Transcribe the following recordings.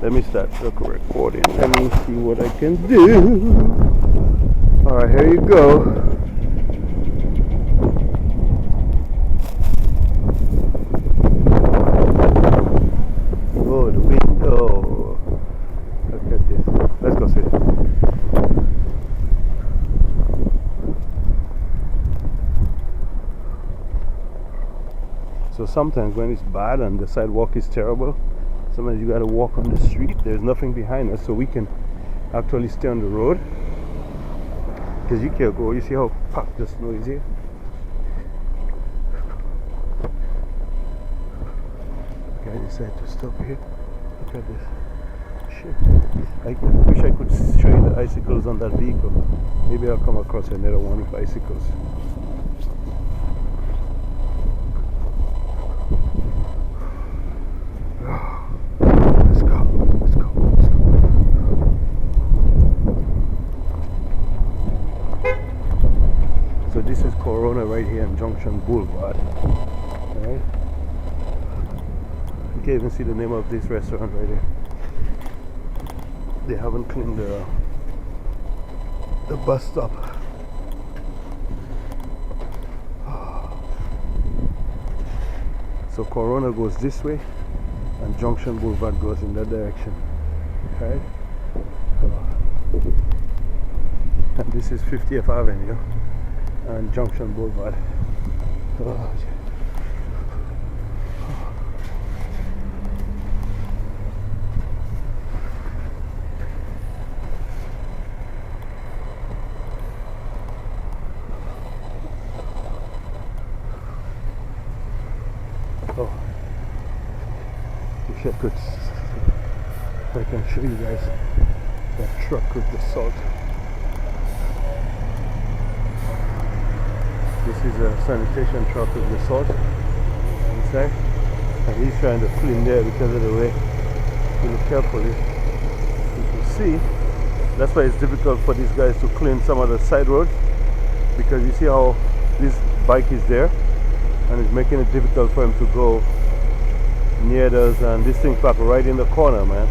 Let me start the recording. Let me see what I can do. Alright, here you go. Oh, the window. Look at this. Let's go see. So sometimes when it's bad and the sidewalk is terrible, sometimes you gotta walk on the street. There's nothing behind us, so we can actually stay on the road. Because you can't go. You see how packed the snow is here? Okay, I decided to stop here. Look at this. Shit. I wish I could show you the icicles on that vehicle. Maybe I'll come across another one with icicles. So this is Corona right here in Junction Boulevard. Alright. You can't even see the name of this restaurant right here. They haven't cleaned the bus stop. So Corona goes this way and Junction Boulevard goes in that direction. Right? And this is 50th Avenue and Junction Boulevard. Oh. Oh, wish I could. I can show you guys that truck with the salt. This is a sanitation truck with the salt inside, and he's trying to clean there because of the way. If you look carefully, you can see. That's why it's difficult for these guys to clean some of the side roads, because you see how this bike is there. And it's making it difficult for him to go near those, and this thing's parked right in the corner, man.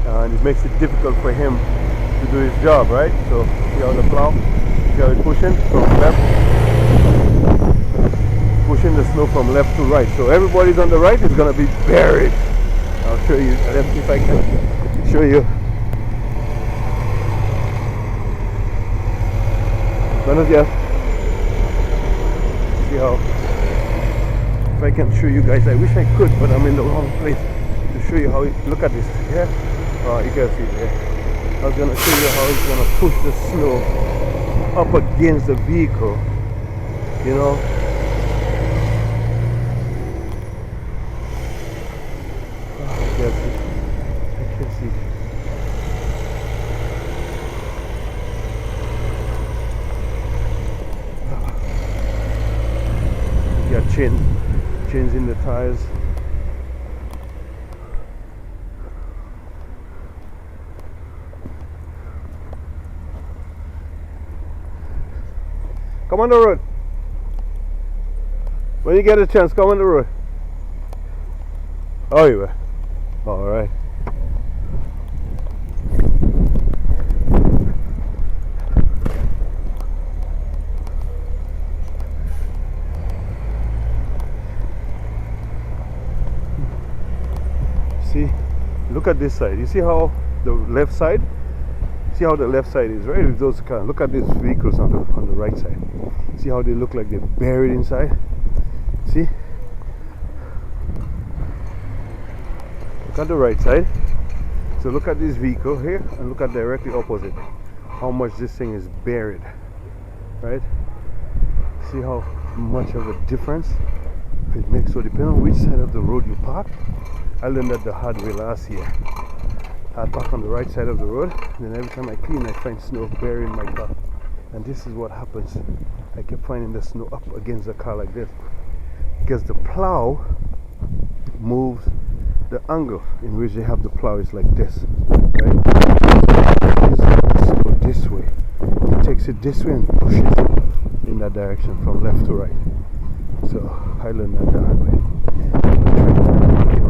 And it makes it difficult for him to do his job, right? So see how the plow, see how it's pushing from left, pushing the snow from left to right. So everybody's on the right is gonna be buried. I'll show you. Let me see if I can show you. Buenos dias. See how, if I can show you guys, I wish I could, but I'm in the wrong place to show you how it, look at this, yeah? Oh, you can see it there. I was gonna show you how it's gonna push the snow up against the vehicle, you know? Oh, I can see. I can see. Got chains in the tires. Come on the road. When you get a chance, come on the road. Oh, you were. All right. See, look at this side. You see how the left side? See how the left side is, right? With those cars. Look at these vehicles on the right side. See how they look like they're buried inside? See? Look at the right side. So look at this vehicle here and look at directly opposite. How much this thing is buried, right? See how much of a difference it makes. So depending on which side of the road you park, I learned that the hard way last year. I park on the right side of the road, and then every time I clean, I find snow buried in my car. And this is what happens. I kept finding the snow up against the car like this, because the plow moves the angle in which they have the plow is like this, right? It snow this way. It takes it this way and pushes it in that direction from left to right. So I learned that the hard way.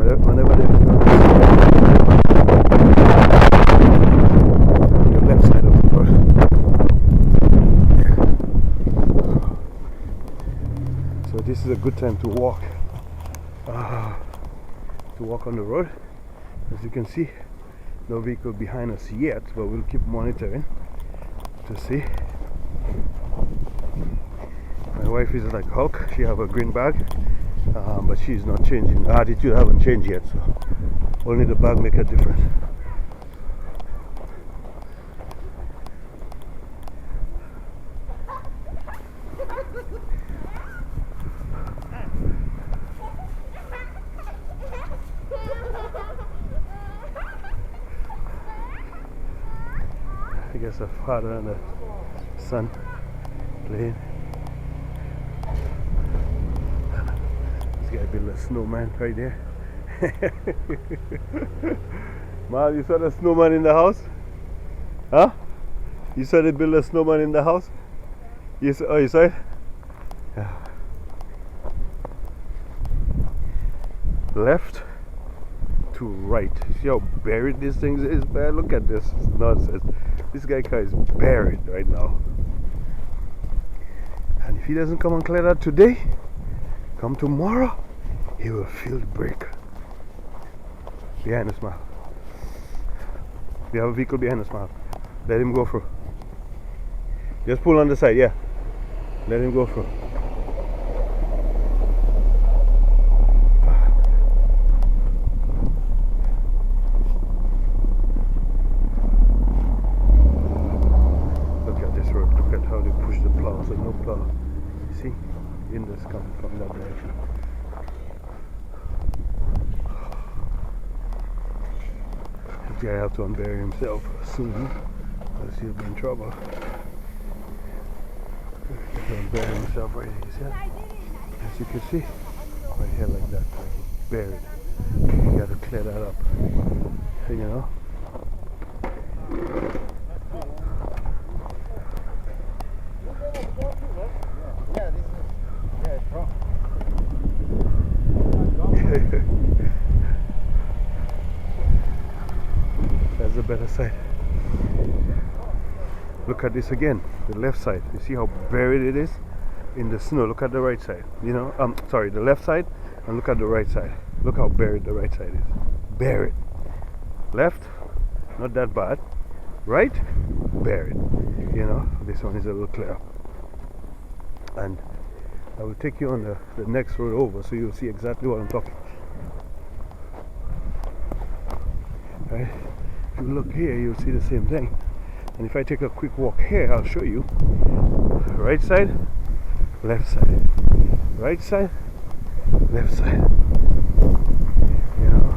Whenever there's good time to walk on the road. As you can see, no vehicle behind us yet, but we'll keep monitoring to see. My wife is like Hulk. She have a green bag, but she's not changing. Her attitude haven't changed yet, so only the bag make a difference. I guess a father and a son playing. This guy built a snowman right there. Man, you saw the snowman in the house? Huh? You saw they built a snowman in the house? You saw, oh, you saw it? Yeah. Left to right. You see how buried this thing is, man? Look at this. It's nonsense. This guy car is buried right now. And if he doesn't come and clear that today, come tomorrow, he will feel the brake. Behind us, man. We have a vehicle behind us, man. Let him go through. Just pull on the side, yeah. Let him go through. How they push the plow, so no plow. You see, windows coming from that direction. This guy have to unbury himself soon, else he'll be in trouble. He's unbury himself right here. See that? As you can see, right here like that, like he's buried. You got to clear that up, you know. That's the better side. Look at this again, the left side. You see how buried it is in the snow. Look at the right side. You know, sorry, the left side, and look at the right side. Look how buried the right side is. Buried. Left, not that bad. Right, buried. You know, this one is a little clear. And I will take you on the next road over, so you'll see exactly what I'm talking. Right? If you look here, you'll see the same thing. And if I take a quick walk here, I'll show you. Right side, left side. Right side, left side. You know?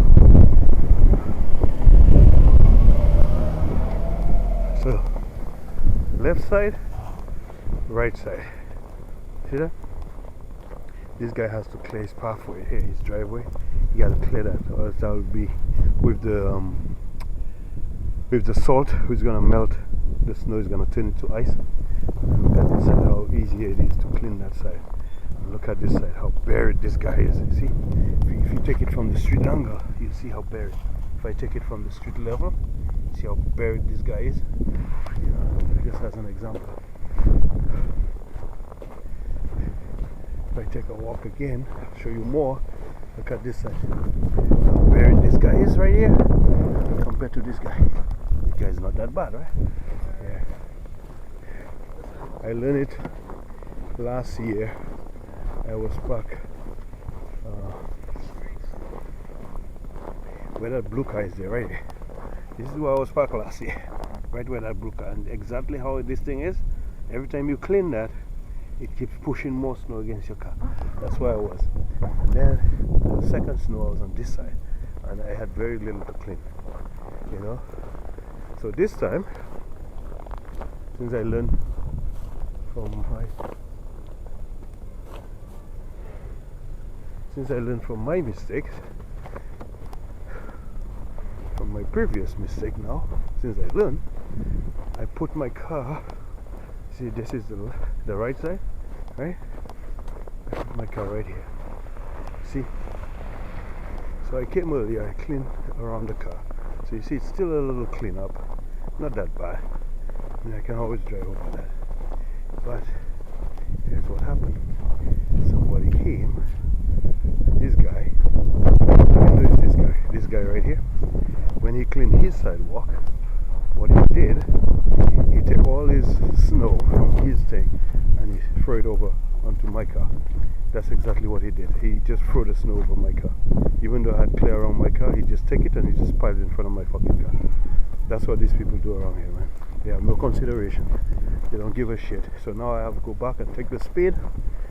So, left side, right side. See that? This guy has to clear his pathway here, his driveway. You gotta clear that, or else that will be with the salt, which is gonna melt. The snow is gonna turn into ice. And look at this side, how easy it is to clean that side. And look at this side, how buried this guy is. You see, if you take it from the street angle, you see how buried. If I take it from the street level, see how buried this guy is. You know, just as an example. If I take a walk again, I'll show you more. Look at this side. How buried this guy is right here compared to this guy. This guy is not that bad, right? Yeah. I learned it last year. I was back where that blue car is there, right there. This is where I was parked last year. Right where that blue car. And exactly how this thing is, every time you clean that, it keeps pushing more snow against your car. That's where I was. And then the second snow I was on this side, and I had very little to clean, you know. So this time, since I learned from my mistakes, from my previous mistake now, since I learned, I put my car. See, this is the right side, right? I put my car right here. See? So I came earlier, I cleaned around the car. So you see, it's still a little clean up. Not that bad. I mean, I can always drive over that. But here's what happened. Somebody came, this guy, this guy right here, when he cleaned his sidewalk, what he did, he took all his snow from his thing and he threw it over onto my car. That's exactly what he did. He just threw the snow over my car. Even though I had clear around my car, he just take it and he just piled it in front of my fucking car. That's what these people do around here, man. They have no consideration. They don't give a shit. So now I have to go back and take the spade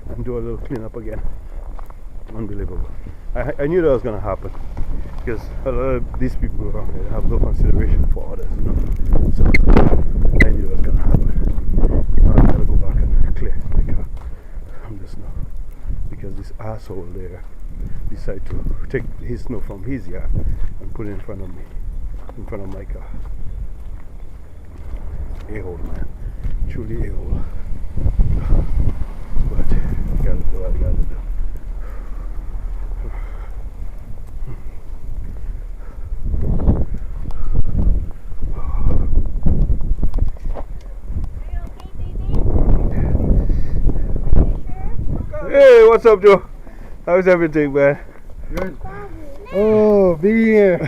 and do a little cleanup again. Unbelievable. I knew that was going to happen because a lot of these people around here have no consideration for others, you know. So I knew that was going to happen. Now I gotta go back and clear my car from the snow because this asshole there decided to take his snow from his yard and put it in front of me, in front of my car. A-hole, man. Truly a-hole. But I gotta do what I gotta do. Hey, what's up, Joe? How's everything, man? Good. Oh, be here.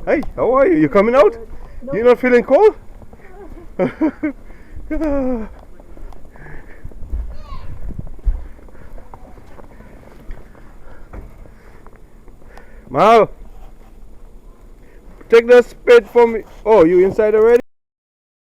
Hey, how are you? You coming out? No. You not feeling cold? Mal, take the spade for me. Oh, you inside already?